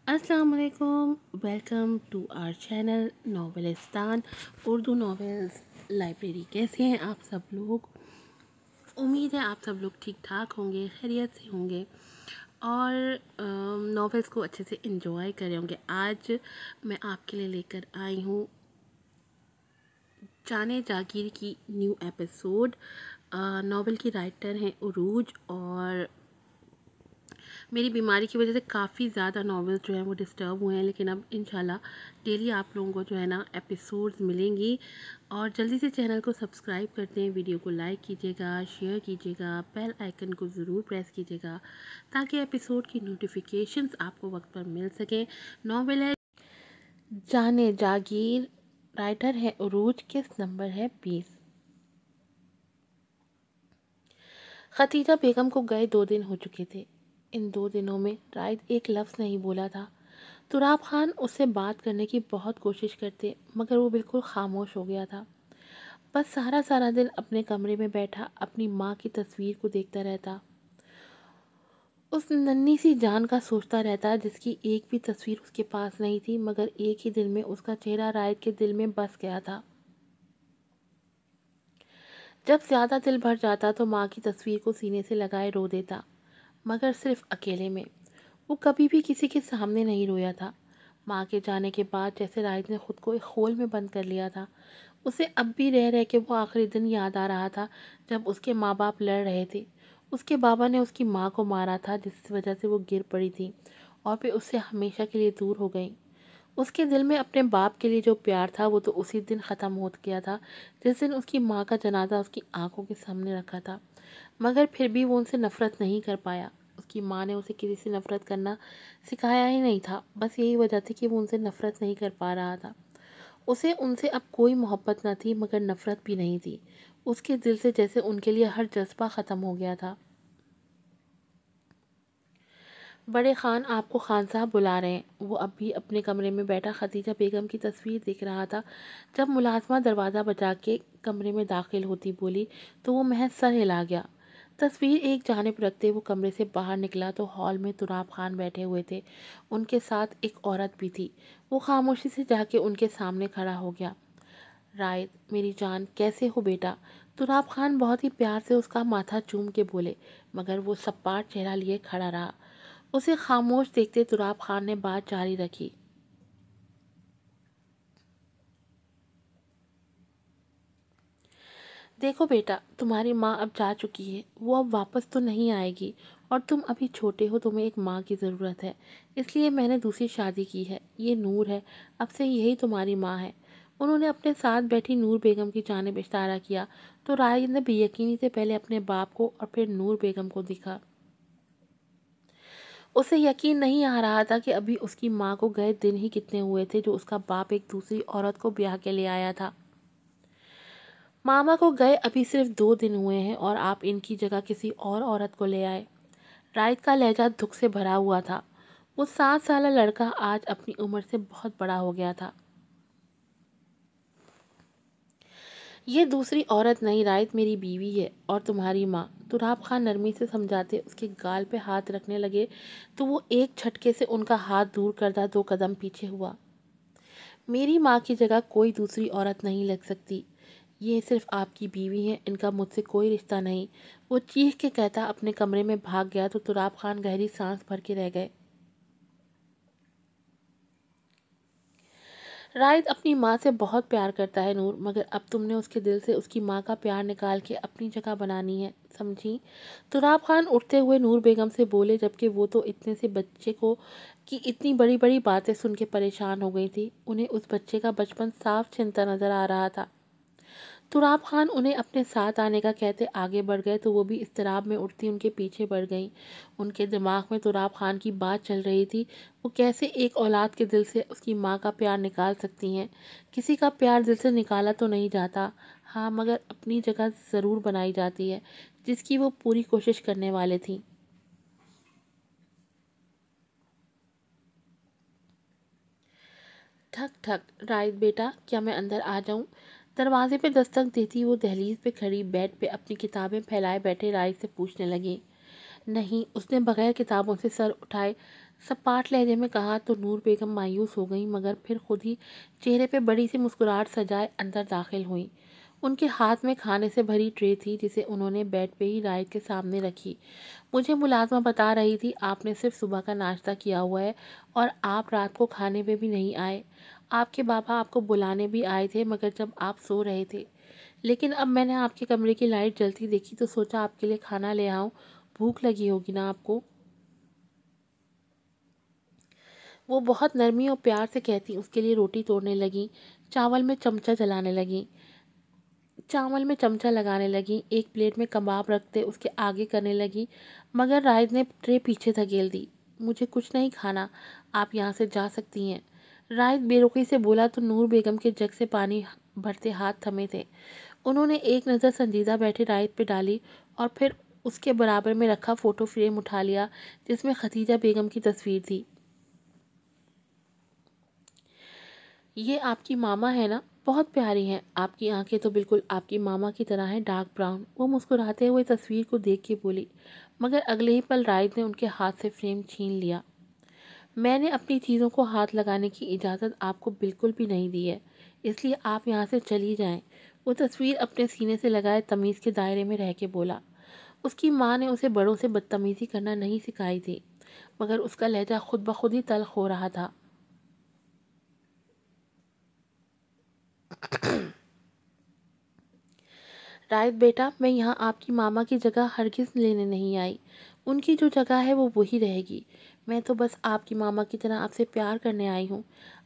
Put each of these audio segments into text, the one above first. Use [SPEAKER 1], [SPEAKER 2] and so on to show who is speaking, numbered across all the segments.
[SPEAKER 1] السلام علیکم، welcome to our channel ناولستان اردو ناولز لائبریری۔ کیسے ہیں آپ سب لوگ؟ امید ہے آپ سب لوگ ٹھیک ٹھاک ہوں گے، خیریت سے ہوں گے اور ناولس کو اچھے سے انجوائے کر رہے ہوں گے۔ آج میں آپ کے لیے لے کر آئی ہوں جانے جاگیر کی نیو ایپیسوڈ۔ ناول کی رائٹر ہیں عروج، اور میری بیماری کی وجہ سے کافی زیادہ ناولز جو ہیں وہ ڈسٹرب ہوئے ہیں، لیکن اب انشاءاللہ ڈیلی آپ لوگوں کو جو ہے نا ایپیسوڈز ملیں گی۔ اور جلدی سے چینل کو سبسکرائب کرتے ہیں، ویڈیو کو لائک کیجیے گا، شیئر کیجیے گا، بیل آئیکن کو ضرور پریس کیجیے گا تاکہ ایپیسوڈ کی نوٹیفیکیشنز آپ کو وقت پر مل سکیں۔ ناول ہے جانے جاگیر، رائٹر ہے عروج، کس نمبر ہے 20۔ ختیجہ بیگم کو گئے 2 دن ہو چکے تھے۔ ان 2 دنوں میں رائد ایک لفظ نہیں بولا تھا۔ تراب خان اس سے بات کرنے کی بہت کوشش کرتے، مگر وہ بالکل خاموش ہو گیا تھا۔ بس سارا دن اپنے کمرے میں بیٹھا اپنی ماں کی تصویر کو دیکھتا رہتا، اس ننھی سی جان کا سوچتا رہتا جس کی ایک بھی تصویر اس کے پاس نہیں تھی، مگر ایک ہی دن میں اس کا چہرہ رائد کے دل میں بس گیا تھا۔ جب زیادہ دل بھر جاتا تو ماں کی تصویر کو سینے سے لگائے رو دیتا، مگر صرف اکیلے میں۔ وہ کبھی بھی کسی کے سامنے نہیں رویا تھا۔ ماں کے جانے کے بعد جیسے رائد نے خود کو ایک خول میں بند کر لیا تھا۔ اسے اب بھی رہ کے وہ آخری دن یاد آ رہا تھا جب اس کے ماں باپ لڑ رہے تھے۔ اس کے بابا نے اس کی ماں کو مارا تھا، جس وجہ سے وہ گر پڑی تھی اور پھر اس سے ہمیشہ کے لیے دور ہو گئی۔ اس کے دل میں اپنے باپ کے لیے جو پیار تھا وہ تو اسی دن ختم ہو گیا تھا جس دن اس کی ماں کا جنازہ اس کی آنکھوں کے سامنے رکھا تھا، مگر پھر بھی وہ ان سے نفرت نہیں کر پایا۔ اس کی ماں نے اسے کسی سے نفرت کرنا سکھایا ہی نہیں تھا، بس یہی وجہ تھی کہ وہ ان سے نفرت نہیں کر پا رہا تھا۔ اسے ان سے اب کوئی محبت نہ تھی مگر نفرت بھی نہیں تھی۔ اس کے دل سے جیسے ان کے لیے ہر جذبہ ختم ہو گیا تھا۔ بڑے خان آپ کو خان صاحب بلا رہے ہیں۔ وہ اب بھی اپنے کمرے میں بیٹھا ختیجہ بیگم کی تصویر دیکھ رہا تھا۔ جب ملازمہ دروازہ بجا کے کمرے میں داخل ہوتی بولی تو وہ محض سر ہلا گیا۔ تصویر ایک جانب رکھتے وہ کمرے سے باہر نکلا تو ہال میں تراب خان بیٹھے ہوئے تھے، ان کے ساتھ ایک عورت بھی تھی۔ وہ خاموشی سے جا کے ان کے سامنے کھڑا ہو گیا۔ رائد، میری جان، کیسے ہو بیٹا؟ تراب خان بہت ہی پیار سے اس کا ماتھا چوم کے بولے، مگر وہ سپاٹ چہرہ لیے کھڑا رہا۔ اسے خاموش دیکھتے تراب خان نے بات جاری رکھی۔ دیکھو بیٹا، تمہاری ماں اب جا چکی ہے، وہ اب واپس تو نہیں آئے گی، اور تم ابھی چھوٹے ہو، تمہیں ایک ماں کی ضرورت ہے، اس لیے میں نے دوسری شادی کی ہے۔ یہ نور ہے، اب سے یہی تمہاری ماں ہے۔ انہوں نے اپنے ساتھ بیٹھی نور بیگم کی جانب اشارہ کیا تو رائد نے بے یقینی سے پہلے اپنے باپ کو اور پھر نور بیگم کو دیکھا۔ اسے یقین نہیں آ رہا تھا کہ ابھی اس کی ماں کو گئے دن ہی کتنے ہوئے تھے جو اس کا باپ ایک دوسری عورت کو بیاہ کے لے آیا تھا۔ ماما کو گئے ابھی صرف 2 دن ہوئے ہیں اور آپ ان کی جگہ کسی اور عورت کو لے آئے۔ رائد کا لہجہ دکھ سے بھرا ہوا تھا۔ وہ 7 سالہ لڑکا آج اپنی عمر سے بہت بڑا ہو گیا تھا۔ یہ دوسری عورت نہیں رائد، میری بیوی ہے اور تمہاری ماں۔ تراب خان نرمی سے سمجھاتے اس کے گال پہ ہاتھ رکھنے لگے تو وہ ایک جھٹکے سے ان کا ہاتھ دور کردہ 2 قدم پیچھے ہوا۔ میری ماں کی جگہ کوئی دوسری عورت نہیں لگ سکتی، یہ صرف آپ کی بیوی ہیں، ان کا مجھ سے کوئی رشتہ نہیں۔ وہ چیخ کے کہتا اپنے کمرے میں بھاگ گیا تو تراب خان گہری سانس بھر کے رہ گئے۔ رائد اپنی ماں سے بہت پیار کرتا ہے نور، مگر اب تم نے اس کے دل سے اس کی ماں کا پیار نکال کے اپنی جگہ بنانی ہے، سمجھی؟ تراب خان اٹھتے ہوئے نور بیگم سے بولے، جبکہ وہ تو اتنے سے بچے کو کی اتنی بڑی بڑی باتیں سن کے پریشان ہو گئی تھی، انہیں اس بچے کا بچپن صاف چھنتا نظر آ رہا تھا۔ تراب خان انہیں اپنے ساتھ آنے کا کہتے آگے بڑھ گئے تو وہ بھی اضطراب میں اٹھتی ان کے پیچھے بڑھ گئیں۔ ان کے دماغ میں تراب خان کی بات چل رہی تھی، وہ کیسے ایک اولاد کے دل سے اس کی ماں کا پیار نکال سکتی ہیں؟ کسی کا پیار دل سے نکالا تو نہیں جاتا، ہاں مگر اپنی جگہ ضرور بنائی جاتی ہے، جس کی وہ پوری کوشش کرنے والے تھیں۔ ٹھک ٹھک، رائد بیٹا، کیا میں اندر آ جاؤں؟ دروازے پہ دستک دیتی وہ دہلیز پہ کھڑی بیڈ پہ اپنی کتابیں پھیلائے بیٹھے رائد سے پوچھنے لگی۔ نہیں، اس نے بغیر کتابوں سے سر اٹھائے سپاٹ لہجے میں کہا تو نور بیگم مایوس ہو گئیں، مگر پھر خود ہی چہرے پہ بڑی سی مسکراہٹ سجائے اندر داخل ہوئیں۔ ان کے ہاتھ میں کھانے سے بھری ٹرے تھی جسے انہوں نے بیڈ پہ ہی رائد کے سامنے رکھی۔ مجھے ملازمہ بتا رہی تھی آپ نے صرف صبح کا ناشتہ کیا ہوا ہے اور آپ رات کو کھانے پہ بھی نہیں آئے۔ آپ کے بابا آپ کو بلانے بھی آئے تھے مگر جب آپ سو رہے تھے، لیکن اب میں نے آپ کے کمرے کی لائٹ جلتی دیکھی تو سوچا آپ کے لیے کھانا لے آؤں، بھوک لگی ہوگی نا آپ کو۔ وہ بہت نرمی اور پیار سے کہتی اس کے لیے روٹی توڑنے لگیں، چاول میں چمچہ لگانے لگیں، ایک پلیٹ میں کباب رکھتے اس کے آگے کرنے لگیں، مگر رائد نے ٹرے پیچھے دھکیل دی۔ مجھے کچھ نہیں کھانا، آپ یہاں سے جا سکتی ہیں۔ رائد بے رخی سے بولا تو نور بیگم کے جگ سے پانی بھرتے ہاتھ تھمے تھے۔ انہوں نے ایک نظر سنجیدہ بیٹھے رائد پہ ڈالی اور پھر اس کے برابر میں رکھا فوٹو فریم اٹھا لیا جس میں خدیجہ بیگم کی تصویر تھی۔ یہ آپ کی ماما ہے نا؟ بہت پیاری ہیں، آپ کی آنکھیں تو بالکل آپ کی ماما کی طرح ہیں، ڈارک براؤن۔ وہ مسکراتے ہوئے تصویر کو دیکھ کے بولی، مگر اگلے ہی پل رائد نے ان کے ہاتھ سے فریم چھین لیا۔ میں نے اپنی چیزوں کو ہاتھ لگانے کی اجازت آپ کو بالکل بھی نہیں دی ہے، اس لیے آپ یہاں سے چلی جائیں۔ وہ تصویر اپنے سینے سے لگائے تمیز کے دائرے میں رہ کے بولا۔ اس کی ماں نے اسے بڑوں سے بدتمیزی کرنا نہیں سکھائی تھی، مگر اس کا لہجہ خود بخود ہی تلخ ہو رہا تھا۔ رائد بیٹا، میں یہاں آپ کی ماما کی جگہ ہرگز لینے نہیں آئی، ان کی جو جگہ ہے وہ وہی رہے گی۔ میں تو بس آپ کی ماما کی طرح آپ سے پیار کرنے آئی ہوں،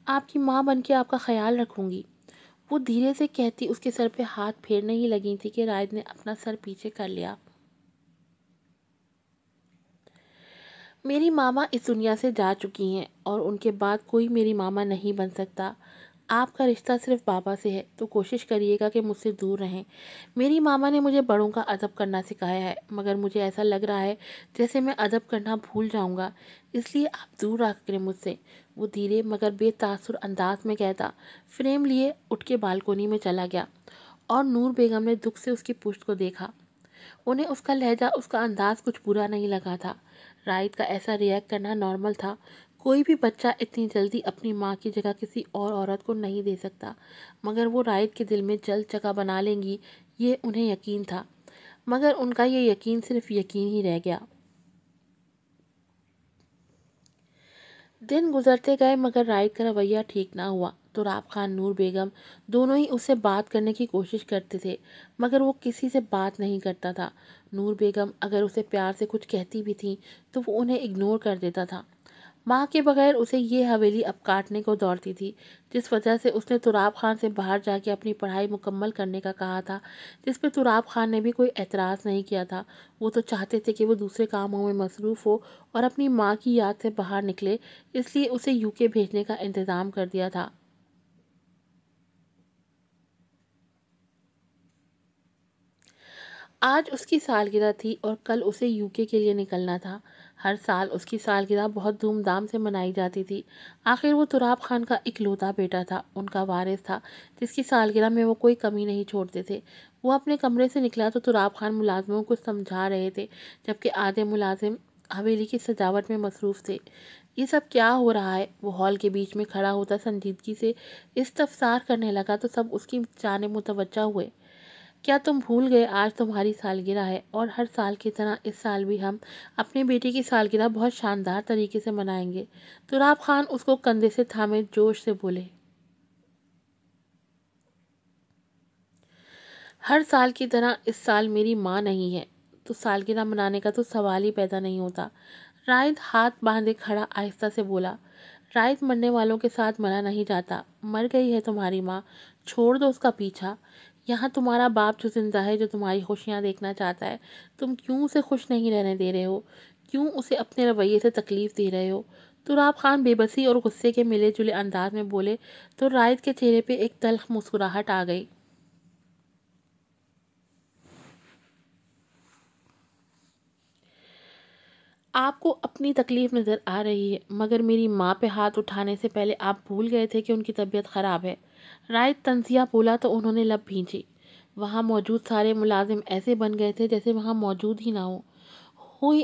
[SPEAKER 1] آپ کی ماں بن کے آپ کا خیال رکھوں گی۔ وہ دھیرے سے کہتی اس کے سر پہ ہاتھ پھیرنے ہی لگی تھی کہ رائد نے اپنا سر پیچھے کر لیا۔ میری ماما اس دنیا سے جا چکی ہیں اور ان کے بعد کوئی میری ماما نہیں بن سکتا۔ آپ کا رشتہ صرف بابا سے ہے تو کوشش کریے گا کہ مجھ سے دور رہیں۔ میری ماما نے مجھے بڑوں کا ادب کرنا سکھایا ہے، مگر مجھے ایسا لگ رہا ہے جیسے میں ادب کرنا بھول جاؤں گا، اس لیے آپ دور رہا کریں مجھ سے۔ وہ دھیرے مگر بے تاثر انداز میں کہتا فریم لیے اٹھ کے بالکونی میں چلا گیا، اور نور بیگم نے دکھ سے اس کی پشت کو دیکھا۔ انہیں اس کا لہجہ، اس کا انداز کچھ برا نہیں لگا تھا۔ رائد کا ایسا ریئیکٹ کرنا نارمل تھا۔ کوئی بھی بچہ اتنی جلدی اپنی ماں کی جگہ کسی اور عورت کو نہیں دے سکتا، مگر وہ رائد کے دل میں جلد جگہ بنا لیں گی یہ انہیں یقین تھا، مگر ان کا یہ یقین صرف یقین ہی رہ گیا۔ دن گزرتے گئے مگر رائد کا رویہ ٹھیک نہ ہوا۔ تراب خان، نور بیگم دونوں ہی اس سے بات کرنے کی کوشش کرتے تھے، مگر وہ کسی سے بات نہیں کرتا تھا۔ نور بیگم اگر اسے پیار سے کچھ کہتی بھی تھیں تو وہ انہیں اگنور کر دیتا تھا۔ ماں کے بغیر اسے یہ حویلی اب کاٹنے کو دوڑتی تھی، جس وجہ سے اس نے تراب خان سے باہر جا کے اپنی پڑھائی مکمل کرنے کا کہا تھا، جس پہ تراب خان نے بھی کوئی اعتراض نہیں کیا تھا۔ وہ تو چاہتے تھے کہ وہ دوسرے کاموں میں مصروف ہو اور اپنی ماں کی یاد سے باہر نکلے، اس لیے اسے UK بھیجنے کا انتظام کر دیا تھا۔ آج اس کی سالگرہ تھی اور کل اسے UK کے لیے نکلنا تھا۔ ہر سال اس کی سالگرہ بہت دھوم دھام سے منائی جاتی تھی۔ آخر وہ تراب خان کا اکلوتا بیٹا تھا، ان کا وارث تھا، جس کی سالگرہ میں وہ کوئی کمی نہیں چھوڑتے تھے۔ وہ اپنے کمرے سے نکلا تو تراب خان ملازموں کو سمجھا رہے تھے، جبکہ آدھے ملازم حویلی کی سجاوٹ میں مصروف تھے۔ یہ سب کیا ہو رہا ہے؟ وہ ہال کے بیچ میں کھڑا ہوتا سنجیدگی سے استفسار کرنے لگا تو سب اس کی جانب متوجہ ہوئے۔ کیا تم بھول گئے آج تمہاری سالگرہ ہے، اور ہر سال کی طرح اس سال بھی ہم اپنے بیٹے کی سالگرہ بہت شاندار طریقے سے منائیں گے؟ تراب خان اس کو کندھے سے تھامے جوش سے بولے۔ ہر سال کی طرح اس سال میری ماں نہیں ہے تو سالگرہ منانے کا تو سوال ہی پیدا نہیں ہوتا۔ رائد ہاتھ باندھے کھڑا آہستہ سے بولا۔ رائد، مرنے والوں کے ساتھ مرا نہیں جاتا، مر گئی ہے تمہاری ماں، چھوڑ دو اس کا پیچھا۔ یہاں تمہارا باپ جو زندہ ہے، جو تمہاری خوشیاں دیکھنا چاہتا ہے، تم کیوں اسے خوش نہیں رہنے دے رہے ہو؟ کیوں اسے اپنے رویے سے تکلیف دے رہے ہو؟ تراب خان بے بسی اور غصے کے ملے جلے انداز میں بولے تو رائد کے چہرے پہ ایک تلخ مسکراہٹ آ گئی۔ آپ کو اپنی تکلیف نظر آ رہی ہے، مگر میری ماں پہ ہاتھ اٹھانے سے پہلے آپ بھول گئے تھے کہ ان کی طبیعت خراب ہے۔ رائد طنزیہ بولا تو انہوں نے لب بھینچی۔ وہاں موجود سارے ملازم ایسے بن گئے تھے جیسے وہاں موجود ہی نہ ہو۔ ہوئی